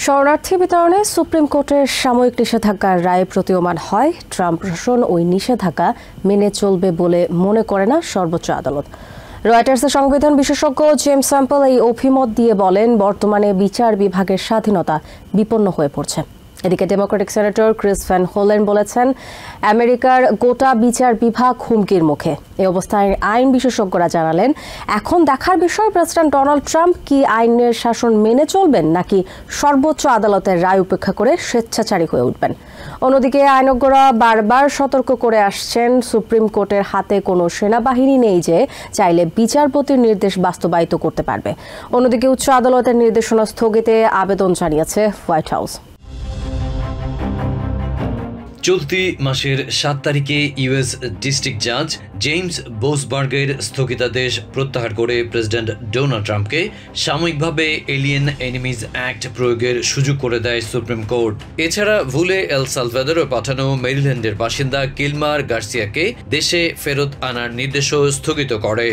শরণার্থী বিতরণে সুপ্রিম কোর্টের সাময়িক নিষেধাজ্ঞার রায়ে প্রতীয়মান হয় ট্রাম্প প্রশাসন ওই নিষেধাজ্ঞা মেনে চলবে বলে মনে করে না সর্বোচ্চ আদালত। রয়টার্সের সংবিধান বিশেষজ্ঞ জেমস স্যাম্পল এই অভিমত দিয়ে বলেন, বর্তমানে বিচার বিভাগের স্বাধীনতা বিপন্ন হয়ে পড়ছে। এদিকে Democratic senator Chris van Hollen বলেছেন, আমেরিকার গোটা বিচার বিভাগ হুমকির মুখে। এই অবস্থায় আইন বিশেষজ্ঞরা জানালেন, এখন দেখার বিষয় প্রেসিডেন্ট ডোনাল্ড ট্রাম্প কি আইনের শাসন মেনে চলবেন নাকি সর্বোচ্চ আদালতের রায় উপেক্ষা করে স্বেচ্ছাচারী হয়ে উঠবেন। অন্যদিকে আইনজ্ঞরা বারবার সতর্ক করে আসছেন, সুপ্রিম কোর্টের হাতে কোনো সেনাবাহিনী নেই যে চাইলে বিচারপতির নির্দেশ বাস্তবায়িত করতে পারবে। অন্যদিকে উচ্চ আদালতের নির্দেশনা স্থগিতে আবেদন জানিয়েছে হোয়াইট হাউস। চলতি মাসের ৭ তারিখে ইউএস ডিস্ট্রিক্ট জাজ জেমস বোসবার্গের স্থগিতাদেশ প্রত্যাহার করে প্রেসিডেন্ট ডোনাল্ড ট্রাম্পকে সাময়িকভাবে এলিয়েন এনিমিজ অ্যাক্ট প্রয়োগের সুযোগ করে দেয় সুপ্রিম কোর্ট। এছাড়া ভুলে এল সালভাদরে পাঠানো মেরিল্যান্ডের বাসিন্দা কিলমার গার্সিয়াকে দেশে ফেরত আনার নির্দেশও স্থগিত করে।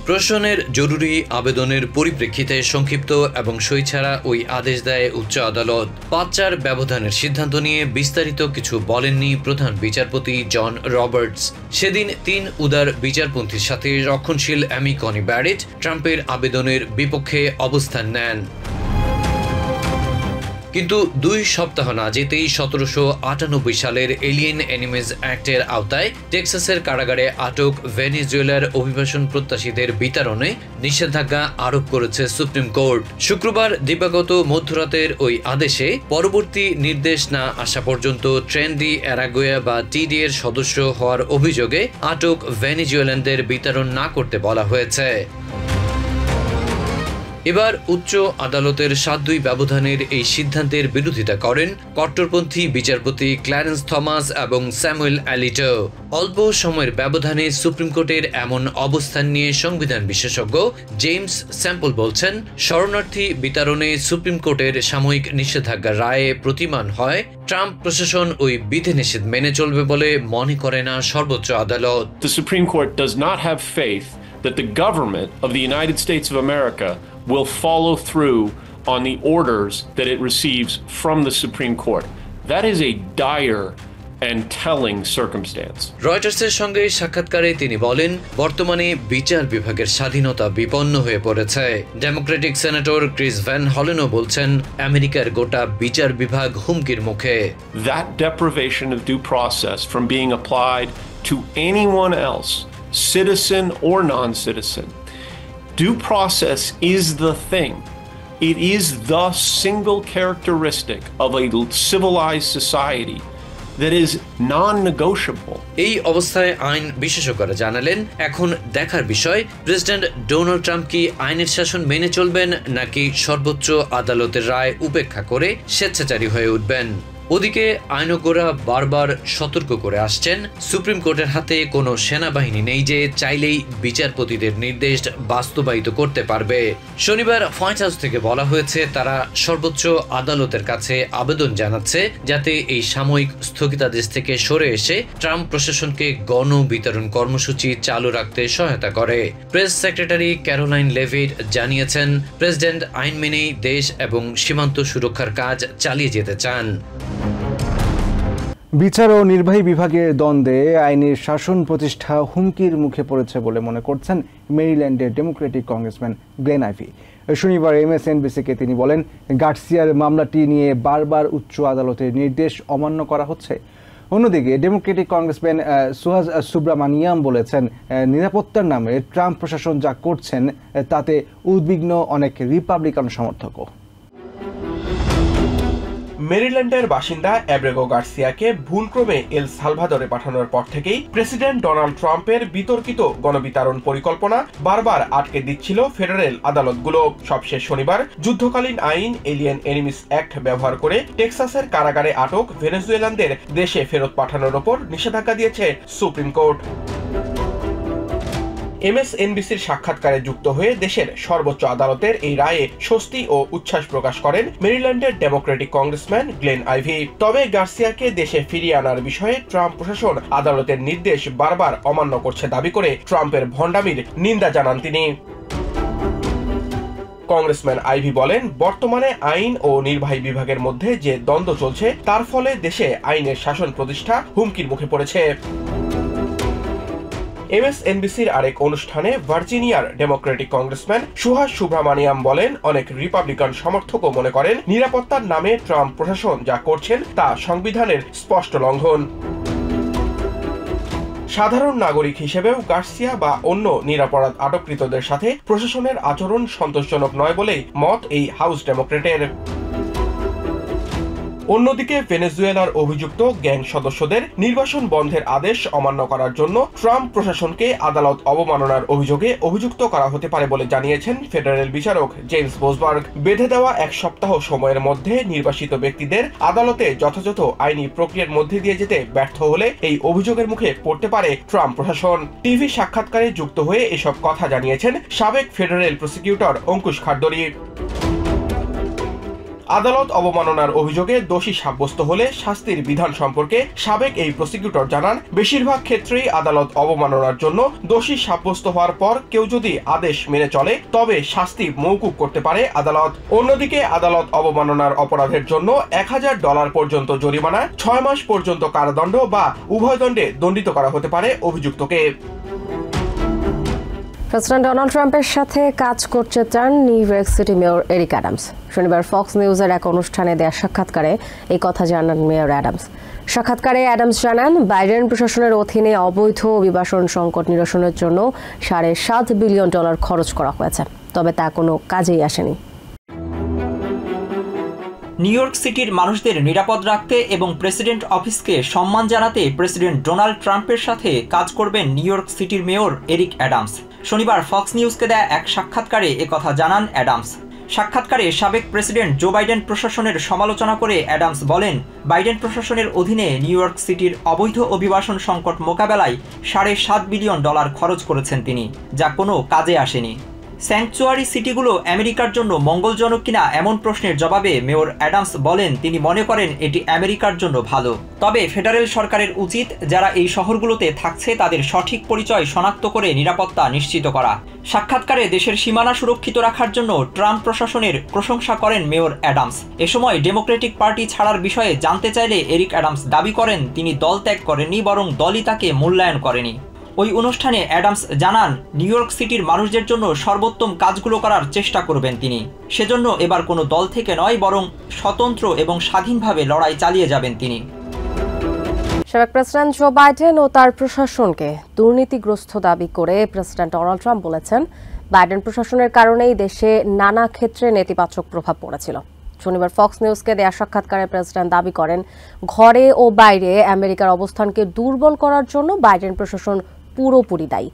প্রশাসনের জরুরি আবেদনের পরিপ্রেক্ষিতে সংক্ষিপ্ত এবং সই ছাড়া ওই আদেশ দেয় উচ্চ আদালত। ৫-৪ ব্যবধানের সিদ্ধান্ত নিয়ে বিস্তারিত কিছু বলেননি প্রধান বিচারপতি জন রবার্টস। সেদিন ৩ উদার বিচারপন্থীর সাথে রক্ষণশীল অ্যামি কনি ব্যারেট ট্রাম্পের আবেদনের বিপক্ষে অবস্থান নেন। কিন্তু ২ সপ্তাহ না যেতেই ১৭৯৮ সালের এলিয়েন এনিমিজ অ্যাক্টের আওতায় টেক্সাসের কারাগারে আটক ভেনেজুয়েলার অভিবাসন প্রত্যাশীদের বিতরণে নিষেধাজ্ঞা আরোপ করেছে সুপ্রিম কোর্ট। শুক্রবার দিবাগত মধ্যরাতের ওই আদেশে পরবর্তী নির্দেশ না আসা পর্যন্ত ট্রেন ডি অ্যারাগুয়া বা টিডি এর সদস্য হওয়ার অভিযোগে আটক ভেনেজুয়েলানদের বিতরণ না করতে বলা হয়েছে। এবার উচ্চ আদালতের ৭-২ ব্যবধানের এই সিদ্ধান্তের বিরোধিতা করেন কট্টরপন্থী বিচারপতি ক্ল্যারেন্স থমাস এবং স্যামুয়েল অ্যালিটো। অল্প সময়ের ব্যবধানে সুপ্রিম কোর্টের এমন অবস্থান নিয়ে সংবিধান বিশেষজ্ঞ জেমস স্যাম্পল বলছেন, শরণার্থী বিতরণে সুপ্রিম কোর্টের সাময়িক নিষেধাজ্ঞার রায়ে প্রতীয়মান হয় ট্রাম্প প্রশাসন ওই বিধিনিষেধ মেনে চলবে বলে মনে করে না সর্বোচ্চ আদালত। The Supreme Court does not have faith that the government of the United States of America will follow through on the orders that it receives from the Supreme Court. That is a dire and telling circumstance. রয়টার্সের সঙ্গে সাক্ষাৎকারে তিনি বলেন, বর্তমানে বিচার বিভাগের স্বাধীনতা বিপন্ন হয়ে পড়েছে। ডেমোক্রেটিক সেনেটর ক্রিস ভ্যান হলেনও বলছেন, আমেরিকার গোটা বিচার বিভাগ হুমকির মুখে। That deprivation of due process from being applied to anyone else, citizen or non-citizen. Due process is the thing. It is the single characteristic of a civilized society that is non-negotiable. এই অবস্থায় আইন বিশেষজ্ঞরা জানালেন, এখন দেখার বিষয় president Donald Trump কি আইনের শাসন মেনে চলবেন নাকি সর্বোচ্চ আদালতের রায় উপেক্ষা করে স্বেচ্ছাচারী হয়ে উঠবেন। ওদিকে আইনজ্ঞরা বারবার সতর্ক করে আসছেন, সুপ্রিম কোর্টের হাতে কোনো সেনাবাহিনী নেই যে চাইলেই বিচারপতিদের নির্দেশ বাস্তবায়িত করতে পারবে। শনিবার হোয়াইট হাউস থেকে বলা হয়েছে, তারা সর্বোচ্চ আদালতের কাছে আবেদন জানাচ্ছে যাতে এই সাময়িক স্থগিতাদেশ থেকে সরে এসে ট্রাম্প প্রশাসনকে গণবিতরণ কর্মসূচি চালু রাখতে সহায়তা করে। প্রেস সেক্রেটারি ক্যারোলাইন লেভিট জানিয়েছেন, প্রেসিডেন্ট আইন মেনেই দেশ এবং সীমান্ত সুরক্ষার কাজ চালিয়ে যেতে চান। বিচার ও নির্বাহী বিভাগের দ্বন্দ্বে আইনের শাসন প্রতিষ্ঠা হুমকির মুখে পড়েছে বলে মনে করছেন মেরিল্যান্ডের ডেমোক্রেটিক কংগ্রেসম্যান গ্লেন আইভি। শনিবার এমএসএনবিসিকে তিনি বলেন, গার্সিয়ার মামলাটি নিয়ে বারবার উচ্চ আদালতের নির্দেশ অমান্য করা হচ্ছে। অন্যদিকে ডেমোক্রেটিক কংগ্রেসম্যান সুহাস সুব্রামানিয়াম বলেছেন, নিরাপত্তার নামে ট্রাম্প প্রশাসন যা করছেন তাতে উদ্বিগ্ন অনেক রিপাবলিকান সমর্থকও। মেরিল্যান্ডের বাসিন্দা অ্যাব্রেগো গার্সিয়াকে ভুলক্রমে এল সালভাদরে পাঠানোর পর থেকেই প্রেসিডেন্ট ডোনাল্ড ট্রাম্পের বিতর্কিত গণবিতরণ পরিকল্পনা বারবার আটকে দিচ্ছিল ফেডারেল আদালতগুলো। সবশেষ শনিবার যুদ্ধকালীন আইন এলিয়েন এনিমিস অ্যাক্ট ব্যবহার করে টেক্সাসের কারাগারে আটক ভেনেজুয়েলানদের দেশে ফেরত পাঠানোর ওপর নিষেধাজ্ঞা দিয়েছে সুপ্রিম কোর্ট। এমএসএনবিসির সাক্ষাৎকারে যুক্ত হয়ে দেশের সর্বোচ্চ আদালতের এই রায়ে স্বস্তি ও উচ্ছ্বাস প্রকাশ করেন মেরিল্যান্ডের ডেমোক্রেটিক কংগ্রেসম্যান গ্লেন আইভি। তবে গার্সিয়াকে দেশে ফিরিয়ে আনার বিষয়ে ট্রাম্প প্রশাসন আদালতের নির্দেশ বারবার অমান্য করছে দাবি করে ট্রাম্পের ভণ্ডামির নিন্দা জানান তিনি। কংগ্রেসম্যান আইভি বলেন, বর্তমানে আইন ও নির্বাহী বিভাগের মধ্যে যে দ্বন্দ্ব চলছে তার ফলে দেশে আইনের শাসন প্রতিষ্ঠা হুমকির মুখে পড়েছে। MSNBCর আরেক অনুষ্ঠানে ভার্জিনিয়ার ডেমোক্রেটিক কংগ্রেসম্যান সুহাস সুব্রামানিয়াম বলেন, অনেক রিপাবলিকান সমর্থকও মনে করেন নিরাপত্তার নামে ট্রাম্প প্রশাসন যা করছেন তা সংবিধানের স্পষ্ট লঙ্ঘন। সাধারণ নাগরিক হিসেবেও গার্সিয়া বা অন্য নিরাপরাধ আটককৃতদের সাথে প্রশাসনের আচরণ সন্তোষজনক নয় বলেই মত এই হাউস ডেমোক্রেটের। অন্যদিকে ভেনেজুয়েলার অভিযুক্ত গ্যাং সদস্যদের নির্বাসন বন্ধের আদেশ অমান্য করার জন্য ট্রাম্প প্রশাসনকে আদালত অবমাননার অভিযোগে অভিযুক্ত করা হতে পারে বলে জানিয়েছেন ফেডারেল বিচারক জেমস বোসবার্গ। বেঁধে দেওয়া এক সপ্তাহ সময়ের মধ্যে নির্বাসিত ব্যক্তিদের আদালতে যথাযথ আইনি প্রক্রিয়ার মধ্যে দিয়ে যেতে ব্যর্থ হলে এই অভিযোগের মুখে পড়তে পারে ট্রাম্প প্রশাসন। টিভি সাক্ষাৎকারে যুক্ত হয়ে এসব কথা জানিয়েছেন সাবেক ফেডারেল প্রসিকিউটর অঙ্কুশ খারদরি। আদালত অবমাননার অভিযোগে দোষী সাব্যস্ত হলে শাস্তির বিধান সম্পর্কে সাবেক এই প্রসিকিউটর জানান, বেশিরভাগ ক্ষেত্রেই আদালত অবমাননার জন্য দোষী সাব্যস্ত হওয়ার পর কেউ যদি আদেশ মেনে চলে তবে শাস্তি মওকুফ করতে পারে আদালত। অন্যদিকে আদালত অবমাননার অপরাধের জন্য $1000 পর্যন্ত জরিমানা, 6 মাস পর্যন্ত কারাদণ্ড বা উভয় দণ্ডে দণ্ডিত করা হতে পারে অভিযুক্তকে। প্রেসিডেন্ট ডোনাল্ড ট্রাম্পের সাথে কাজ করতে চান new York city mayor Eric Adams. শনিবার ফক্স নিউজের এক অনুষ্ঠানে দেয়া সাক্ষাৎকারে এই কথা জানান মেয়র অ্যাডামস। সাক্ষাৎকারে অ্যাডামস জানান, বাইডেন প্রশাসনের অধীনে অবৈধ অভিবাসন সংকট নিরসনের জন্য $7.5 বিলিয়ন খরচ করা হয়েছে, তবে তা কোনো কাজেই আসেনি। নিউ ইয়র্ক সিটির মানুষদের নিরাপদ রাখতে এবং প্রেসিডেন্ট অফিসকে সম্মান জানাতে প্রেসিডেন্ট ডোনাল্ড ট্রাম্পের সাথে কাজ করবেন নিউ ইয়র্ক সিটির মেয়র এরিক অ্যাডামস। শনিবার ফক্স নিউজকে দেয়া এক সাক্ষাৎকারে একথা জানান অ্যাডামস। সাক্ষাৎকারে সাবেক প্রেসিডেন্ট জো বাইডেন প্রশাসনের সমালোচনা করে অ্যাডামস বলেন, বাইডেন প্রশাসনের অধীনে নিউ ইয়র্ক সিটির অবৈধ অভিবাসন সংকট মোকাবেলায় $7.5 বিলিয়ন খরচ করেছেন তিনি, যা কোনো কাজে আসেনি। স্যাংচুয়ারি সিটিগুলো আমেরিকার জন্য মঙ্গলজনক কিনা এমন প্রশ্নের জবাবে মেয়র অ্যাডামস বলেন, তিনি মনে করেন এটি আমেরিকার জন্য ভালো, তবে ফেডারেল সরকারের উচিত যারা এই শহরগুলোতে থাকছে তাদের সঠিক পরিচয় শনাক্ত করে নিরাপত্তা নিশ্চিত করা। সাক্ষাৎকারে দেশের সীমানা সুরক্ষিত রাখার জন্য ট্রাম্প প্রশাসনের প্রশংসা করেন মেয়র অ্যাডামস। এ সময় ডেমোক্রেটিক পার্টি ছাড়ার বিষয়ে জানতে চাইলে এরিক অ্যাডামস দাবি করেন তিনি দল ত্যাগ করেননি, বরং দলই তাকে মূল্যায়ন করেনি। ওই অনুষ্ঠানে অ্যাডামস জানান, নিউ ইয়র্ক সিটির মানুষদের জন্য সর্বোত্তম কাজগুলো করার চেষ্টা করবেন তিনি। সেজন্য এবার কোনো দল থেকে নয়, বরং স্বতন্ত্র এবং স্বাধীনভাবে লড়াই চালিয়ে যাবেন তিনি। সাবেক প্রেসিডেন্ট জো বাইডেন ও তার প্রশাসনকে দুর্নীতিগ্রস্ত দাবি করে প্রেসিডেন্ট ডোনাল্ড ট্রাম্প বলেছেন, বাইডেন প্রশাসনের কারণেই দেশে নানা ক্ষেত্রে নেতিবাচক প্রভাব পড়েছিল। শনিবার ফক্স নিউজকে দেয়া সাক্ষাৎকারে প্রেসিডেন্ট দাবি করেন, ঘরে ও বাইরে আমেরিকার অবস্থানকে দুর্বল করার জন্য বাইডেন প্রশাসন পুরোপুরি দায়ী।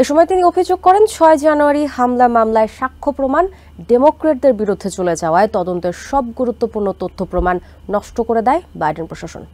এ সময় তিনি অভিযোগ করেন, 6 জানুয়ারি হামলা মামলায় সাক্ষ্য প্রমাণ ডেমোক্রেটদের বিরুদ্ধে চলে যাওয়ায় তদন্তের সব গুরুত্বপূর্ণ তথ্য প্রমাণ নষ্ট করে দেয় বাইডেন প্রশাসন।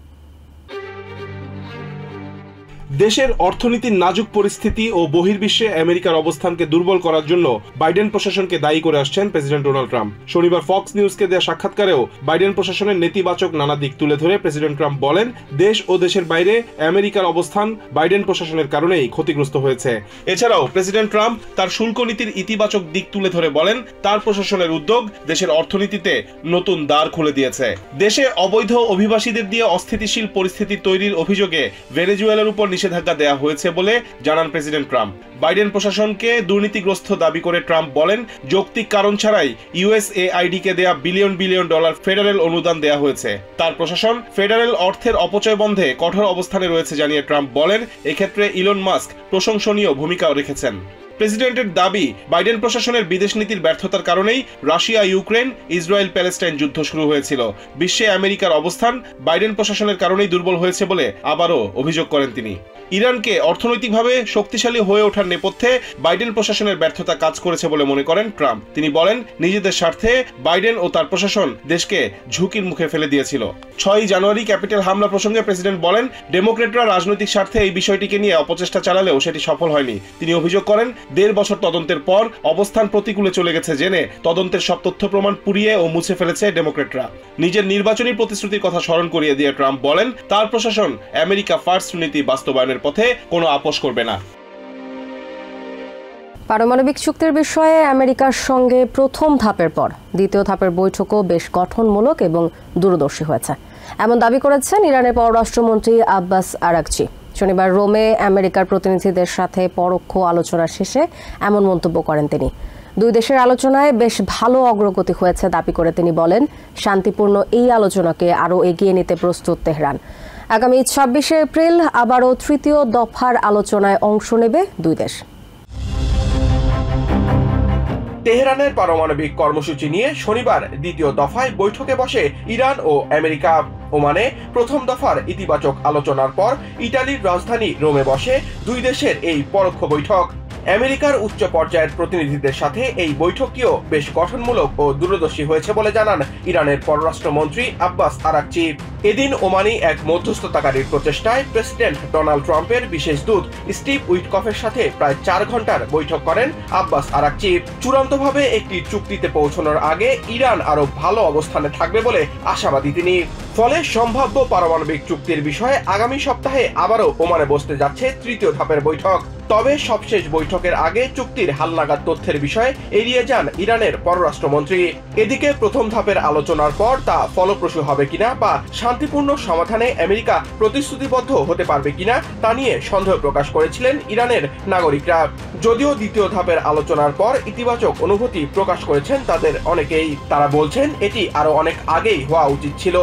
দেশের অর্থনীতির নাজুক পরিস্থিতি ও বহির্বিশ্বে আমেরিকার অবস্থানকে দুর্বল করার জন্য বাইডেন প্রশাসনকে দায়ী করে আসছেন প্রেসিডেন্ট ডোনাল্ড ট্রাম্প। শনিবার ফক্স নিউজকে দেয়া সাক্ষাৎকারেও বাইডেন প্রশাসনের নেতিবাচক নানা দিক তুলে ধরে প্রেসিডেন্ট ট্রাম্প বলেন, দেশ ও দেশের বাইরে আমেরিকার অবস্থান বাইডেন প্রশাসনের কারণেই ক্ষতিগ্রস্ত হয়েছে। এছাড়াও প্রেসিডেন্ট ট্রাম্প তার শুল্ক নীতির ইতিবাচক দিক তুলে ধরে বলেন, তার প্রশাসনের উদ্যোগ দেশের অর্থনীতিতে নতুন দ্বার খুলে দিয়েছে। দেশে অবৈধ অভিবাসীদের দিয়ে অস্থিতিশীল পরিস্থিতি তৈরির অভিযোগে ভেনেজুয়েলার উপর নিষেধাজ্ঞা দেওয়া হয়েছে বলে জানান প্রেসিডেন্ট ট্রাম্প। বাইডেন প্রশাসনকে দুর্নীতিগ্রস্ত দাবি করে ট্রাম্প বলেন, যৌক্তিক কারণ ছাড়াই USAID-কে দেয়া বিলিয়ন বিলিয়ন ডলার ফেডারেল অনুদান দেওয়া হয়েছে। তার প্রশাসন ফেডারেল অর্থের অপচয় বন্ধে কঠোর অবস্থানে রয়েছে জানিয়ে ট্রাম্প বলেন, এক্ষেত্রে ইলন মাস্ক প্রশংসনীয় ভূমিকাও রেখেছেন। প্রেসিডেন্টের দাবি, বাইডেন প্রশাসনের বিদেশ নীতির ব্যর্থতার কারণেই রাশিয়া ইউক্রেন ইসরায়েল প্যালেস্টাইন যুদ্ধ শুরু হয়েছিল। বিশ্বে আমেরিকার অবস্থান বাইডেন প্রশাসনের কারণেই দুর্বল হয়েছে বলে আবারও অভিযোগ করেন তিনি। ইরানকে অর্থনৈতিকভাবে শক্তিশালী হয়ে ওঠার নেপথ্যে বাইডেন প্রশাসনের ব্যর্থতা কাজ করেছে বলে মনে করেন ট্রাম্প। তিনি বলেন, নিজেদের স্বার্থে বাইডেন ও তার প্রশাসন দেশকে ঝুঁকির মুখে ফেলে দিয়েছিল। 6 জানুয়ারি ক্যাপিটাল হামলা প্রসঙ্গে প্রেসিডেন্ট বলেন, ডেমোক্রেটরা রাজনৈতিক স্বার্থে এই বিষয়টিকে নিয়ে অপচেষ্টা চালালেও সেটি সফল হয়নি। তিনি অভিযোগ করেন, 1.5 বছর তদন্তের পর অবস্থান প্রতিকূলে চলে গেছে জেনে তদন্তের সব তথ্য প্রমাণ পুড়িয়ে ও মুছে ফেলেছে ডেমোক্রেটরা। নিজের নির্বাচনী প্রতিশ্রুতির কথা স্মরণ করিয়ে দিয়ে ট্রাম্প বলেন, তার প্রশাসন আমেরিকা ফার্স্ট নীতি বাস্তবায়নের পথে কোনো আপোষ করবে না। পারমাণবিক চুক্তির বিষয়ে আমেরিকার সঙ্গে প্রথম ধাপের পর দ্বিতীয় ধাপের বৈঠকও বেশ গঠনমূলক এবং দূরদর্শী হয়েছে, এমন দাবি করেছেন ইরানের পররাষ্ট্রমন্ত্রী আব্বাস আরাগচি। শনিবার রোমে আমেরিকার প্রতিনিধিদের সাথে পরোক্ষ আলোচনা শেষে এমন মন্তব্য করেন তিনি। দুই দেশের আলোচনায় বেশ ভালো অগ্রগতি হয়েছে দাবি করে তিনি বলেন, শান্তিপূর্ণ এই আলোচনাকে আরও এগিয়ে নিতে প্রস্তুত তেহরান। আগামী 26শে এপ্রিল আবারও তৃতীয় দফার আলোচনায় অংশ নেবে দুই দেশ। তেহরানের পারমাণবিক কর্মসূচি নিয়ে শনিবার দ্বিতীয় দফায় বৈঠকে বসে ইরান ও আমেরিকা। ওমানে প্রথম দফার ইতিবাচক আলোচনার পর ইতালির রাজধানী রোমে বসে দুই দেশের এই পরোক্ষ বৈঠক। আমেরিকার উচ্চ পর্যায়ের প্রতিনিধিদের সাথে এই বৈঠকটিও বেশ গঠনমূলক ও দূরদর্শী হয়েছে বলে জানান ইরানের পররাষ্ট্রমন্ত্রী আব্বাস আরাগচি। এদিন ওমানি এক মধ্যস্থতাকারীর প্রচেষ্টায় প্রেসিডেন্ট ডোনাল্ড ট্রাম্পের বিশেষ দূত স্টিভ উইটকফের সাথে প্রায় 4 ঘন্টার বৈঠক করেন আব্বাস আরাগচি। চূড়ান্তভাবে একটি চুক্তিতে পৌঁছানোর আগে ইরান আরো ভালো অবস্থানে থাকবে বলে আশাবাদী তিনি। ফলে সম্ভাব্য পারমাণবিক চুক্তির বিষয়ে আগামী সপ্তাহে আবারও ওমানে বসতে যাচ্ছে তৃতীয় ধাপের বৈঠক। তবে সবশেষ বৈঠকের আগে চুক্তির হালনাগাদ তথ্যের বিষয়ে এড়িয়ে যান ইরানের পররাষ্ট্রমন্ত্রী। এদিকে প্রথম ধাপের আলোচনার পর তা ফলপ্রসূ হবে কিনা বা শান্তিপূর্ণ সমাধানে আমেরিকা প্রতিশ্রুতিবদ্ধ হতে পারবে কিনা তা নিয়ে সন্দেহ প্রকাশ করেছিলেন ইরানের নাগরিকরা। যদিও দ্বিতীয় ধাপের আলোচনার পর ইতিবাচক অনুভূতি প্রকাশ করেছেন তাদের অনেকেই। তারা বলছেন এটি আরো অনেক আগেই হওয়া উচিত ছিল।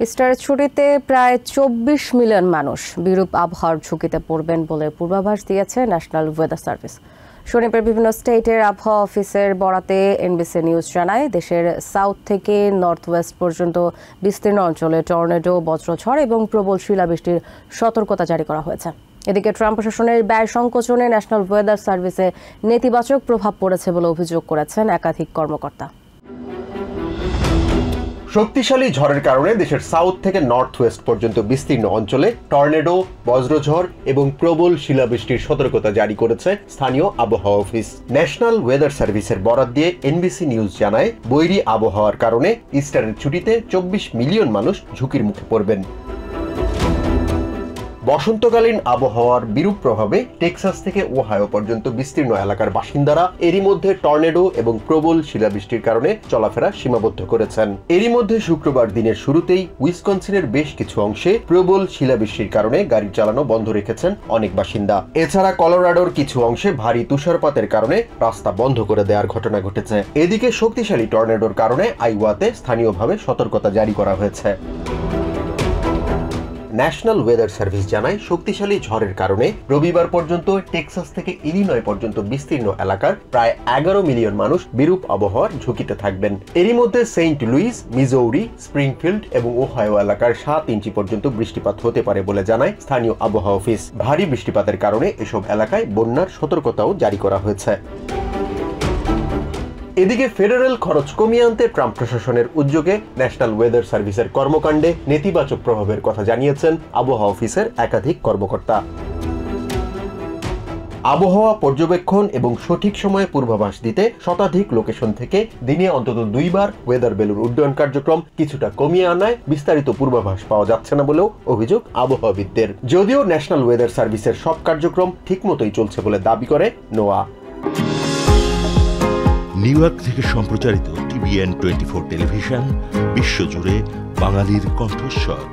ইস্টারের ছুটিতে প্রায় 24 মিলিয়ন মানুষ বিরূপ আবহাওয়ার ঝুঁকিতে পড়বেন বলে পূর্বাভাস দিয়েছে ন্যাশনাল ওয়েদার সার্ভিস। শনিবার বিভিন্ন স্টেটের আবহাওয়া অফিসের বরাতে এনবিসি নিউজ জানায়, দেশের সাউথ থেকে নর্থ ওয়েস্ট পর্যন্ত বিস্তীর্ণ অঞ্চলে টর্নেডো, বজ্রঝড় এবং প্রবল শিলাবৃষ্টির সতর্কতা জারি করা হয়েছে। এদিকে ট্রাম্প প্রশাসনের ব্যয় সংকোচনে ন্যাশনাল ওয়েদার সার্ভিসে নেতিবাচক প্রভাব পড়েছে বলে অভিযোগ করেছেন একাধিক কর্মকর্তা। শক্তিশালী ঝড়ের কারণে দেশের সাউথ থেকে নর্থ ওয়েস্ট পর্যন্ত বিস্তীর্ণ অঞ্চলে টর্নেডো, বজ্রঝড় এবং প্রবল শিলাবৃষ্টির সতর্কতা জারি করেছে স্থানীয় আবহাওয়া অফিস। ন্যাশনাল ওয়েদার সার্ভিসের বরাত দিয়ে এনবিসি নিউজ জানায়, বৈরী আবহাওয়ার কারণে ইস্টারের ছুটিতে 24 মিলিয়ন মানুষ ঝুঁকির মুখে পড়বেন। বসন্তকালীন আবহাওয়ার বিরূপ প্রভাবে টেক্সাস থেকে ওহাইও পর্যন্ত বিস্তীর্ণ এলাকার বাসিন্দারা এরই মধ্যে টর্নেডো এবং প্রবল শিলাবৃষ্টির কারণে চলাফেরা সীমাবদ্ধ করেছেন। এরই মধ্যে শুক্রবার দিনের শুরুতেই উইসকনসিনের বেশ কিছু অংশে প্রবল শিলাবৃষ্টির কারণে গাড়ি চালানো বন্ধ রেখেছেন অনেক বাসিন্দা। এছাড়া কলোরাডোর কিছু অংশে ভারী তুষারপাতের কারণে রাস্তা বন্ধ করে দেওয়ার ঘটনা ঘটেছে। এদিকে শক্তিশালী টর্নেডোর কারণে আইওয়াতে স্থানীয়ভাবে সতর্কতা জারি করা হয়েছে। ন্যাশনাল ওয়েদার সার্ভিস জানায়, শক্তিশালী ঝড়ের কারণে রবিবার পর্যন্ত টেক্সাস থেকে ইলিনয় পর্যন্ত বিস্তীর্ণ এলাকার প্রায় 11 মিলিয়ন মানুষ বিরূপ আবহাওয়ার ঝুঁকিতে থাকবেন। এরই মধ্যে সেন্ট লুইস, মিজৌরি, স্প্রিংফিল্ড এবং ওহাইও এলাকার 7 ইঞ্চি পর্যন্ত বৃষ্টিপাত হতে পারে বলে জানায় স্থানীয় আবহাওয়া অফিস। ভারী বৃষ্টিপাতের কারণে এসব এলাকায় বন্যার সতর্কতাও জারি করা হয়েছে। এদিকে ফেডারেল খরচ কমিয়ে আনতে ট্রাম্প প্রশাসনের উদ্যোগে ন্যাশনাল ওয়েদার সার্ভিসের কর্মকাণ্ডে নেতিবাচক প্রভাবের কথা জানিয়েছেন আবহাওয়া অফিসের একাধিক কর্মকর্তা। আবহাওয়া পর্যবেক্ষণ এবং সঠিক সময়ে পূর্বাভাস দিতে শতাধিক লোকেশন থেকে দিনে অন্তত 2 বার ওয়েদার বেলুন উড্ডয়ন কার্যক্রম কিছুটা কমিয়ে আনায় বিস্তারিত পূর্বাভাস পাওয়া যাচ্ছে না বলেও অভিযোগ আবহাওয়াবিদদের। যদিও ন্যাশনাল ওয়েদার সার্ভিসের সব কার্যক্রম ঠিকমতোই চলছে বলে দাবি করে নোয়া। নিউ ইয়র্ক থেকে সম্প্রচারিত TVN 24 টেলিভিশন বিশ্বজুড়ে বাঙালির কণ্ঠস্বর।